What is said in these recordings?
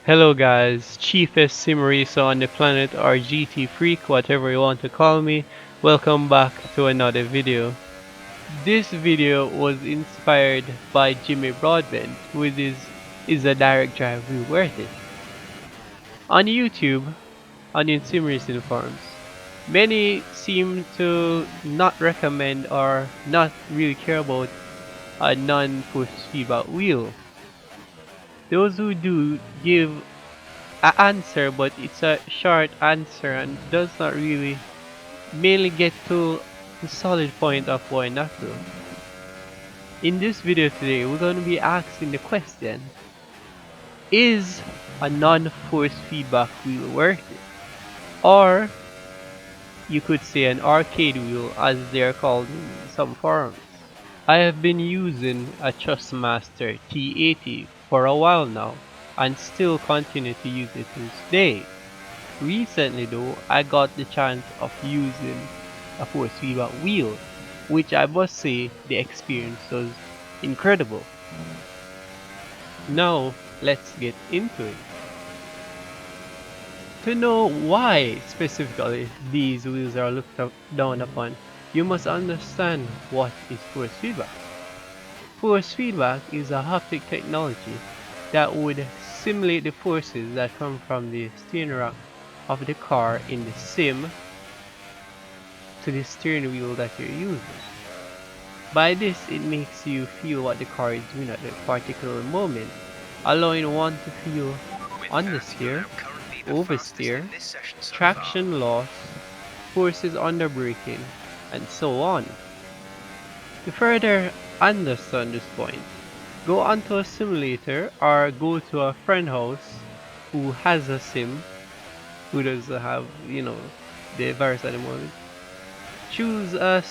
Hello guys, Chiefest Simmerisa on the planet or GT Freak, whatever you want to call me. Welcome back to another video. This video was inspired by Jimmy Broadbent, is a direct drive wheel worth it. On YouTube, on the Simmerisa forums, many seem to not recommend or not really care about a non-push feedback wheel. Those who do give a answer, but it's a short answer and does not really mainly get to the solid point of why not to. In this video today, we're going to be asking the question, is a non-force feedback wheel worth it? Or you could say an arcade wheel as they're called in some forums. I have been using a Thrustmaster T80 for a while now and still continue to use it to this day. Recently though, I got the chance of using a force feedback wheel, which I must say the experience was incredible. Now, let's get into it. To know why specifically these wheels are down upon, you must understand what is force feedback. Force feedback is a haptic technology that would simulate the forces that come from the steering rack of the car in the sim to the steering wheel that you're using. By this, it makes you feel what the car is doing at that particular moment, allowing one to feel understeer, oversteer, traction loss, forces under braking, and so on. To further understand this point, go onto a simulator or go to a friend house who has a sim, who does have, the virus at the moment. Choose a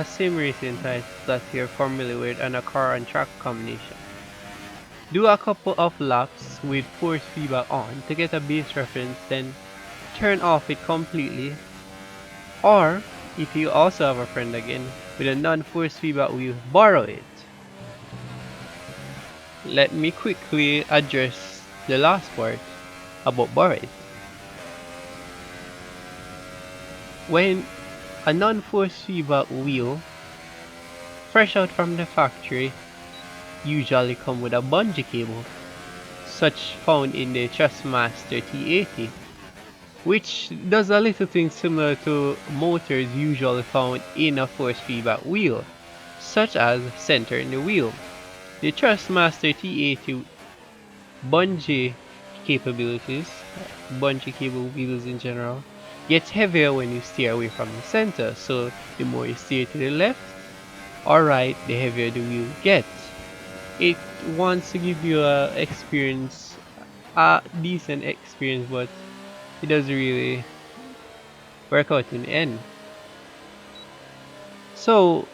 sim racing type that you're familiar with and a car and track combination. Do a couple of laps with force feedback on to get a base reference, then turn off it completely. Or, if you also have a friend again with a non-force feedback wheel, borrow it. Let me quickly address the last part about borrow it. When a non-force feedback wheel, fresh out from the factory, usually come with a bungee cable, such found in the Thrustmaster T80, which does a little thing similar to motors usually found in a force feedback wheel, such as centering the wheel. The Thrustmaster T80 bungee capabilities, bungee cable wheels in general, gets heavier when you steer away from the center, so the more you steer to the left or right, the heavier the wheel gets. It wants to give you a decent experience, but it doesn't really work out in the end. So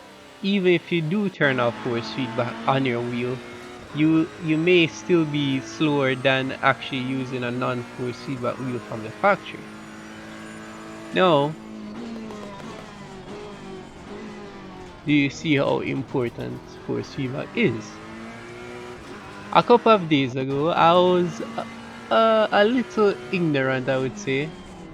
even if you do turn off force feedback on your wheel, you may still be slower than actually using a non-force feedback wheel from the factory. Now, do you see how important force feedback is? A couple of days ago, I was a little ignorant, I would say,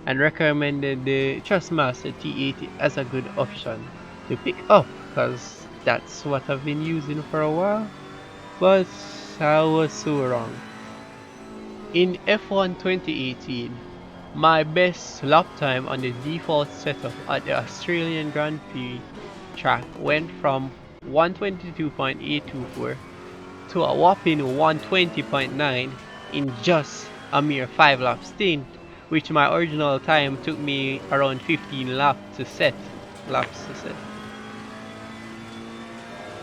and recommended the Trustmaster T80 as a good option to pick up, because that's what I've been using for a while. But I was so wrong. In F1 2018, my best lap time on the default setup at the Australian Grand Prix track went from 122.824 to a whopping 120.9 in just a mere 5 lap stint, which my original time took me around 15 laps to set.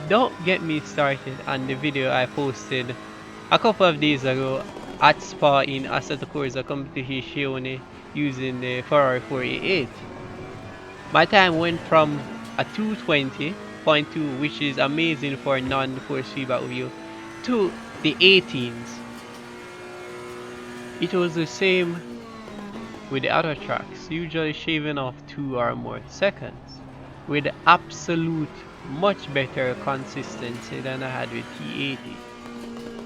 Don't get me started on the video I posted a couple of days ago at Spa in Assetto Corsa Competizione using the Ferrari 488. My time went from a 220.2, which is amazing for a non-force feedback wheel, to the 18s. It was the same with the other tracks, usually shaving off 2 or more seconds, with absolute much better consistency than I had with T80.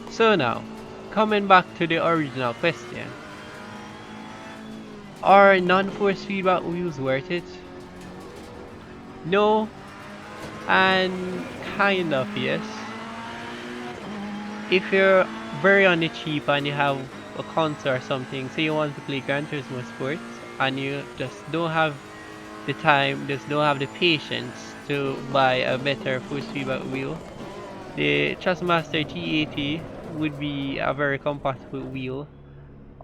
So now, coming back to the original question, are non-force feedback wheels worth it? No, and kind of yes. If you're very on the cheap and you have a console or something, say you want to play Gran Turismo Sports and you just don't have the time, just don't have the patience to buy a better force feedback wheel, the Thrustmaster T80 would be a very compatible wheel.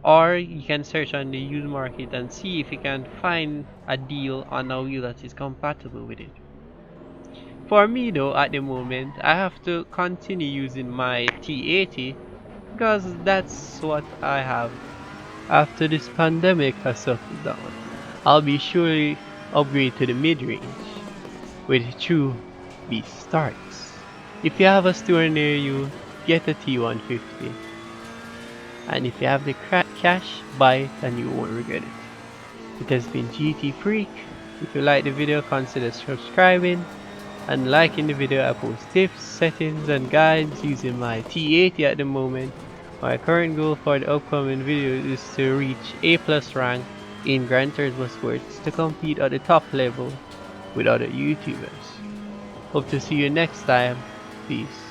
Or you can search on the used market and see if you can find a deal on a wheel that is compatible with it. For me though, at the moment, I have to continue using my T80 because that's what I have. After this pandemic has settled down, I'll be surely upgrade to the mid-range, where the true beast starts. If you have a store near you, get a T150. And if you have the cash, buy it and you won't regret it. It has been GT Freak. If you like the video, consider subscribing and liking the video. I post tips, settings and guides using my T80 at the moment. My current goal for the upcoming video is to reach A+ rank in Gran Turismo Sports to compete at the top level with other YouTubers. Hope to see you next time. Peace.